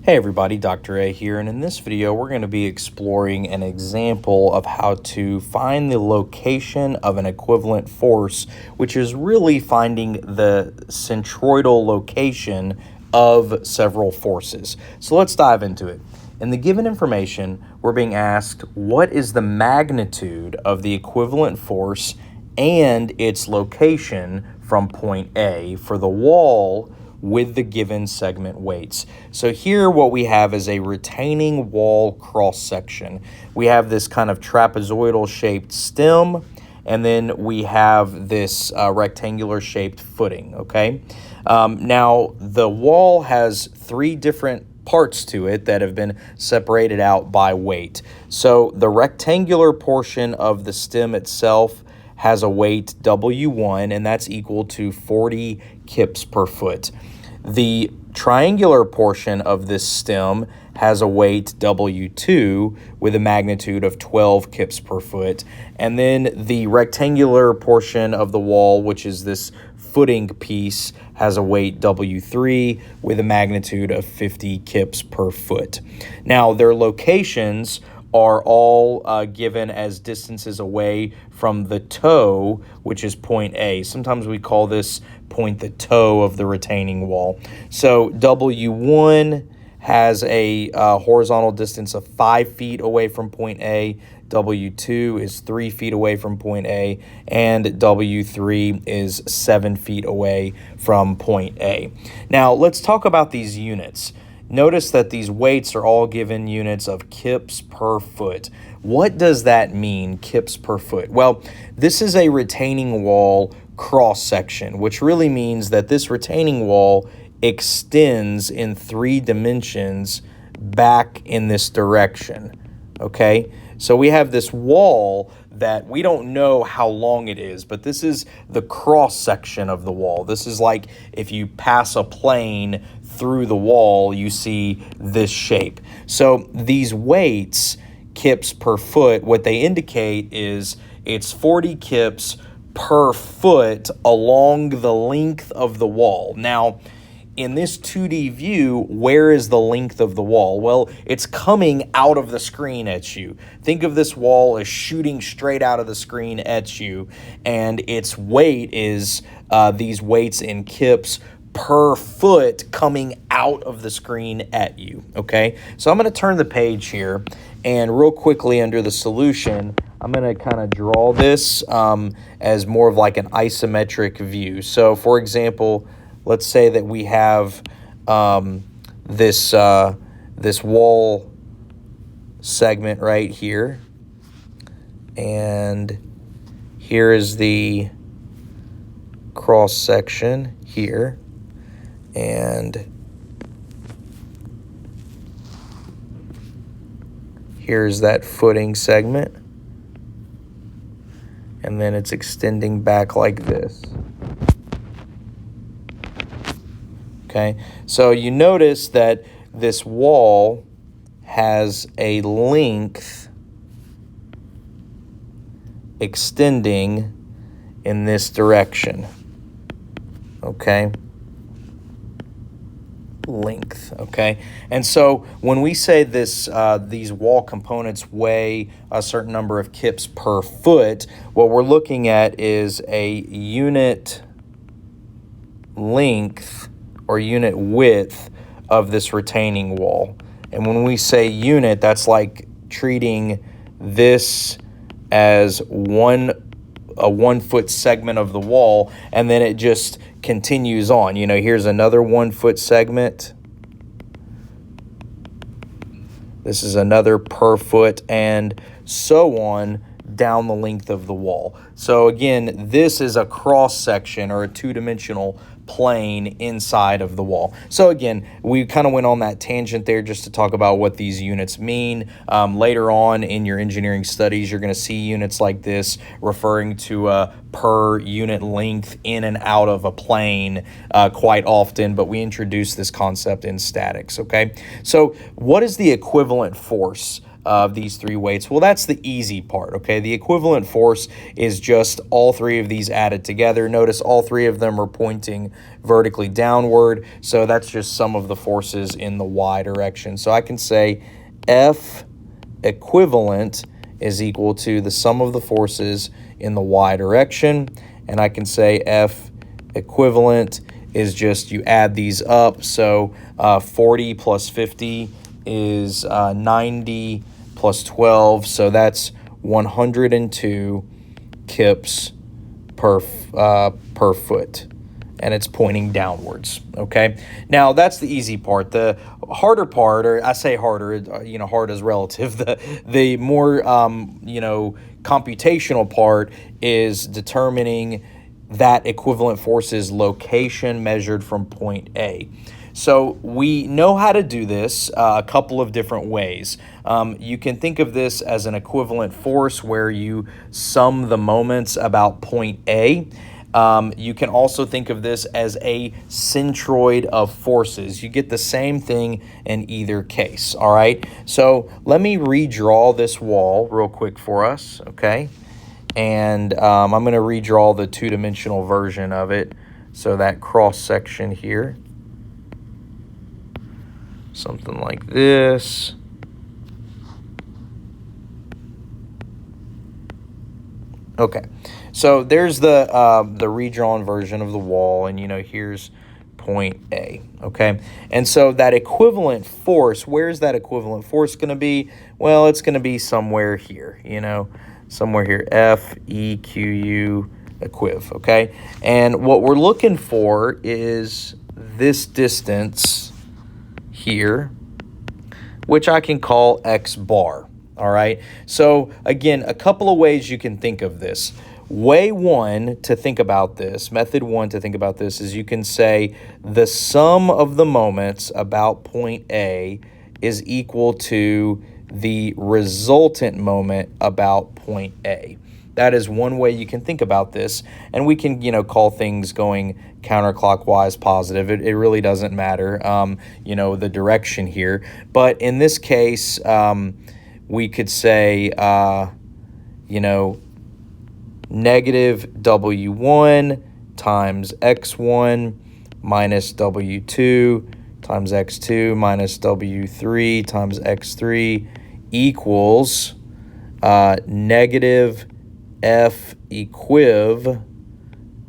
Hey everybody, Dr. A here, and in this video we're going to be exploring an example of how to find the location of an equivalent force, which is really finding the centroidal location of several forces. So let's dive into it. In the given information, we're being asked what is the magnitude of the equivalent force and its location from point A for the wall with the given segment weights. So here what we have is a retaining wall cross section. We have this kind of trapezoidal shaped stem, and then we have this rectangular shaped footing, okay? Now the wall has three different parts to it that have been separated out by weight. So the rectangular portion of the stem itself has a weight W1, and that's equal to 40 kips per foot. The triangular portion of this stem has a weight W2 with a magnitude of 12 kips per foot. And then the rectangular portion of the wall, which is this footing piece, has a weight W3 with a magnitude of 50 kips per foot. Now, their locations are all given as distances away from the toe, which is point A. Sometimes we call this point the toe of the retaining wall. So W1 has a horizontal distance of 5 feet away from point A, W2 is 3 feet away from point A, and W3 is 7 feet away from point A. Now let's talk about these units. Notice that these weights are all given units of kips per foot. What does that mean, kips per foot? Well, this is a retaining wall cross section, which really means that this retaining wall extends in 3 dimensions back in this direction, okay? So we have this wall that we don't know how long it is, but this is the cross section of the wall. This is like if you pass a plane through the wall, you see this shape. So these weights, kips per foot, what they indicate is it's 40 kips per foot along the length of the wall. Now, in this 2D view, where is the length of the wall? Well, it's coming out of the screen at you. Think of this wall as shooting straight out of the screen at you, and its weight is these weights in kips per foot coming out of the screen at you, okay? So I'm going to turn the page here, and real quickly under the solution, I'm going to kind of draw this as more of like an isometric view. So, for example, let's say that we have this wall segment right here, and here is the cross section here, and here's that footing segment, and then it's extending back like this. Okay, so you notice that this wall has a length extending in this direction. Okay, length. Okay, and so when we say this, these wall components weigh a certain number of kips per foot, what we're looking at is a unit length or unit width of this retaining wall. And when we say unit, that's like treating this as a 1 foot segment of the wall, and then it just continues on. You know, here's another 1 foot segment. This is another per foot, and so on down the length of the wall. So again, this is a cross section or a two-dimensional plane inside of the wall. So again, we kind of went on that tangent there just to talk about what these units mean. Later on in your engineering studies, you're going to see units like this referring to per unit length in and out of a plane quite often, but we introduced this concept in statics, okay? So what is the equivalent force of these three weights? Well, that's the easy part, okay? The equivalent force is just all three of these added together. Notice all three of them are pointing vertically downward, so that's just sum of the forces in the y direction. So I can say F equivalent is equal to the sum of the forces in the y direction, and I can say F equivalent is just you add these up. So 40 plus 50 is 90 plus 12, so that's 102 kips per foot, and it's pointing downwards, okay? Now, that's the easy part. The harder part, or I say harder, hard is relative. The more, computational part is determining that equivalent force's location measured from point A. So we know how to do this a couple of different ways. You can think of this as an equivalent force where you sum the moments about point A. You can also think of this as a centroid of forces. You get the same thing in either case, all right? So let me redraw this wall real quick for us, okay? And I'm going to redraw the two-dimensional version of it. So that cross section here, something like this. Okay, so there's the redrawn version of the wall, and here's point A, okay? And so that equivalent force, where's that equivalent force going to be? Well, it's going to be somewhere here, somewhere here, F-E-Q-U equiv, okay? And what we're looking for is this distance here, which I can call X bar. All right. So again, a couple of ways you can think of this. Way one to think about this, method one to think about this, is you can say the sum of the moments about point A is equal to the resultant moment about point A. That is one way you can think about this, and we can, call things going counterclockwise positive. It really doesn't matter, the direction here. But in this case, we could say, negative W1 times X1 minus W2 times X2 minus W3 times X3 equals negative F equiv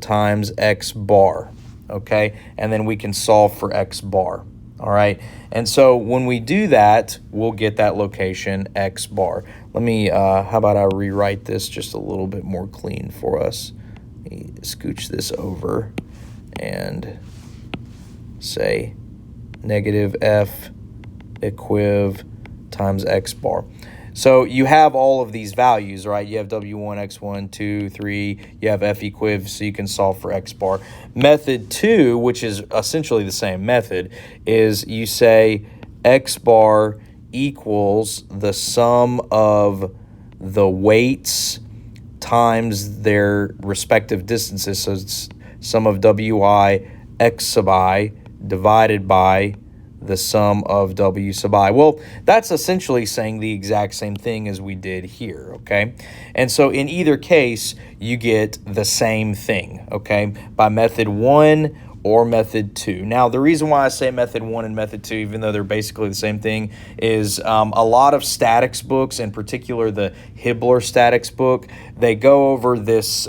times X bar, okay? And then we can solve for X bar. All right, and so when we do that, we'll get that location X bar. Let me, how about I rewrite this just a little bit more clean for us. Let me scooch this over and say negative F equiv times X bar. So you have all of these values, right? You have W1, X1, 2, 3. You have F equiv, so you can solve for X bar. Method 2, which is essentially the same method, is you say X bar equals the sum of the weights times their respective distances. So it's sum of Wi X sub I divided by the sum of W sub I. Well, that's essentially saying the exact same thing as we did here, okay? And so in either case, you get the same thing, okay, by method 1 or method 2. Now, the reason why I say method 1 and method 2, even though they're basically the same thing, is a lot of statics books, in particular the Hibbler statics book, they go over this,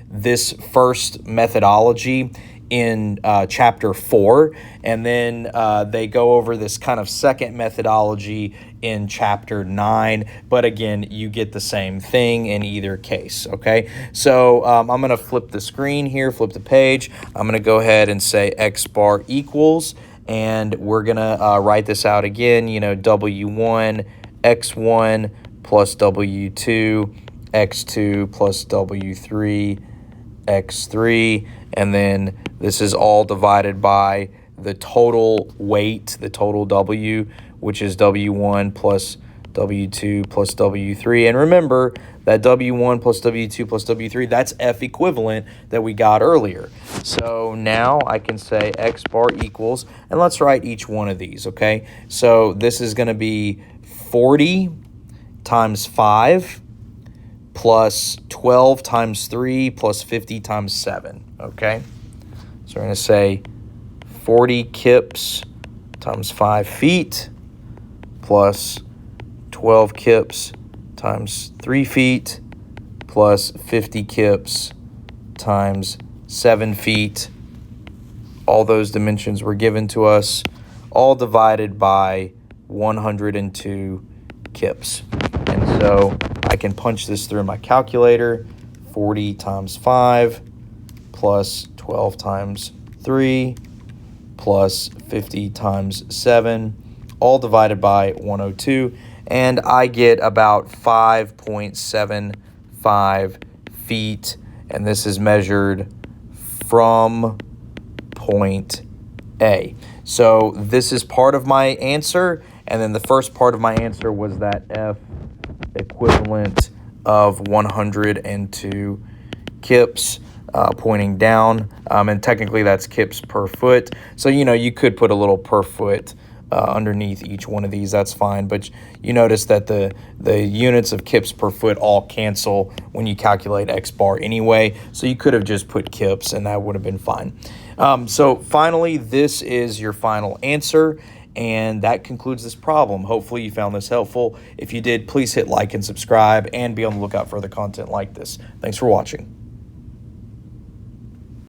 this first methodology in chapter 4, and then they go over this kind of second methodology in chapter 9, but again, you get the same thing in either case, okay? So I'm going to flip the screen here, flip the page. I'm going to go ahead and say X bar equals, and we're going to write this out again, W1, X1 plus W2, X2 plus W3, X3, and then this is all divided by the total weight, the total W, which is W1 plus W2 plus W3. And remember that W1 plus W2 plus W3, that's F equivalent that we got earlier. So now I can say X bar equals, and let's write each one of these, okay? So this is going to be 40 times 5 plus 12 times 3 plus 50 times 7, okay? So we're going to say 40 kips times 5 feet plus 12 kips times 3 feet plus 50 kips times 7 feet. All those dimensions were given to us, all divided by 102 kips. And so I can punch this through my calculator. 40 times 5 plus 12 times 3 plus 50 times 7, all divided by 102. And I get about 5.75 feet. And this is measured from point A. So this is part of my answer. And then the first part of my answer was that F equivalent of 102 kips pointing down. And technically that's kips per foot. So, you could put a little per foot underneath each one of these. That's fine. But you notice that the units of kips per foot all cancel when you calculate X bar anyway. So you could have just put kips and that would have been fine. So finally, this is your final answer. And that concludes this problem. Hopefully you found this helpful. If you did, please hit like and subscribe and be on the lookout for other content like this. Thanks for watching.